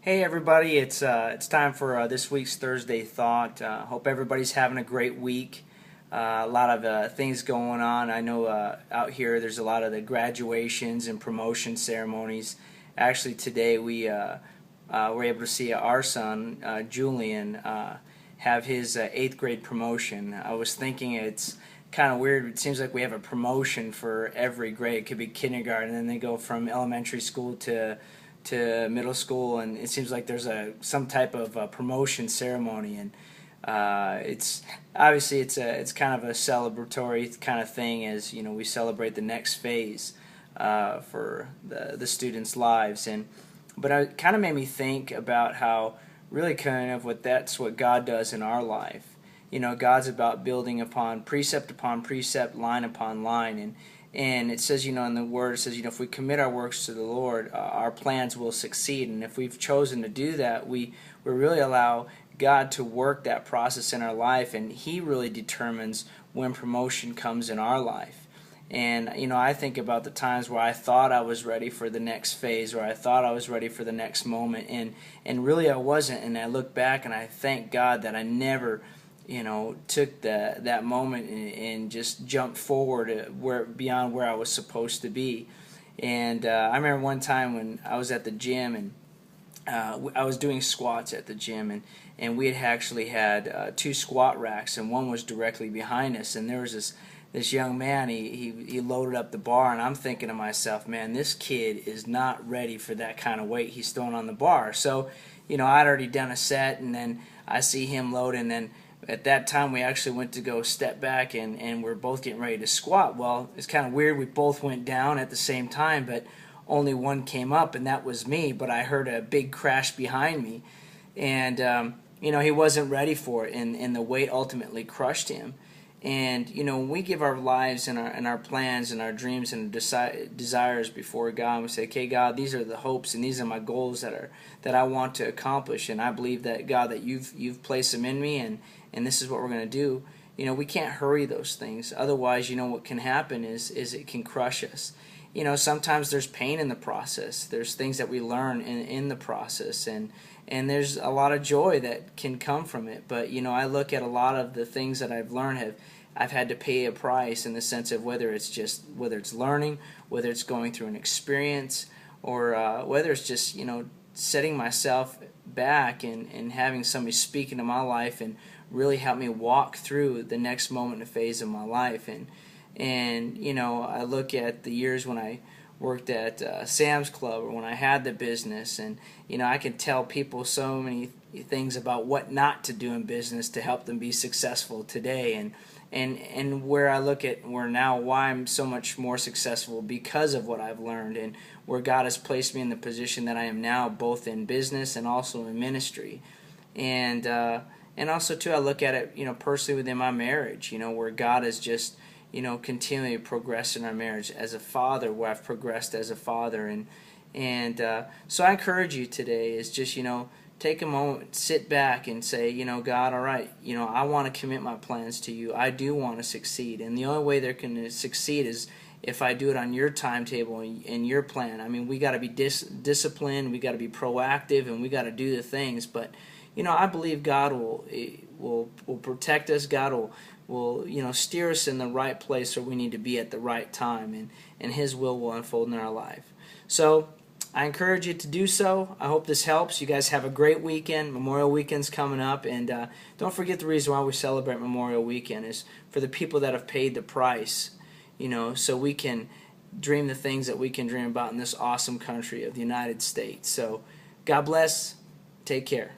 Hey everybody, it's time for this week's Thursday Thought. Hope everybody's having a great week. A lot of things going on. I know out here there's a lot of the graduations and promotion ceremonies. Actually, today we were able to see our son Julian have his 8th grade promotion. I was thinking it's kind of weird. It seems like we have a promotion for every grade. It could be kindergarten, and then they go from elementary school to middle school, and it seems like there's some type of promotion ceremony, and it's obviously it's kind of a celebratory kind of thing, as we celebrate the next phase for the students' lives. But it kind of made me think about how really kind of that's what God does in our life. God's about building upon precept, line upon line, and it says, in the Word, it says, if we commit our works to the Lord, our plans will succeed. And if we've chosen to do that, we really allow God to work that process in our life, and He really determines when promotion comes in our life. And, I think about the times where I thought I was ready for the next phase, or I thought I was ready for the next moment, and really I wasn't. And I look back and I thank God that I never took that moment and just jumped forward beyond where I was supposed to be. And I remember one time when I was at the gym, and I was doing squats at the gym, and we had actually had 2 squat racks, and one was directly behind us, and there was this young man. He loaded up the bar, and I'm thinking to myself, man, this kid is not ready for that kind of weight he's throwing on the bar. So I'd already done a set, and then I see him load, and then at that time we actually went to go step back, and we're both getting ready to squat. Well, it's kind of weird. We both went down at the same time, but only one came up, and that was me. But I heard a big crash behind me, and he wasn't ready for it, and the weight ultimately crushed him. And when we give our lives and our plans and our dreams and desires before God, we say, "Okay, God, these are the hopes and these are my goals that I want to accomplish, and I believe that, God, that you've placed them in me, and this is what we're going to do." We can't hurry those things. Otherwise, what can happen is it can crush us. Sometimes there's pain in the process. There's things that we learn in the process, and there's a lot of joy that can come from it. But I look at a lot of the things that I've learned I've had to pay a price, in the sense of whether it's learning, whether it's going through an experience, or whether it's just setting myself back and having somebody speak into my life and really help me walk through the next moment and phase of my life. And I look at the years when I worked at Sam's Club, or when I had the business, and I can tell people so many things about what not to do in business to help them be successful today, and where I look at why I'm so much more successful because of what I've learned, and where God has placed me in the position that I am now, both in business and also in ministry. And also too, I look at it personally within my marriage, where God has just continually progressed in our marriage, as a father, where I've progressed as a father. And so I encourage you today is just take a moment, sit back, and say, God, all right, I want to commit my plans to you. I do want to succeed, and the only way they're going to succeed is if I do it on your timetable and your plan. I mean, we got to be disciplined, we got to be proactive, and we got to do the things. But I believe God will protect us. God will steer us in the right place where we need to be at the right time, and His will unfold in our life. So I encourage you to do so. I hope this helps. You guys have a great weekend. Memorial Weekend's coming up, and don't forget, the reason why we celebrate Memorial Weekend is for the people that have paid the price, so we can dream the things that we can dream about in this awesome country of the United States. So God bless. Take care.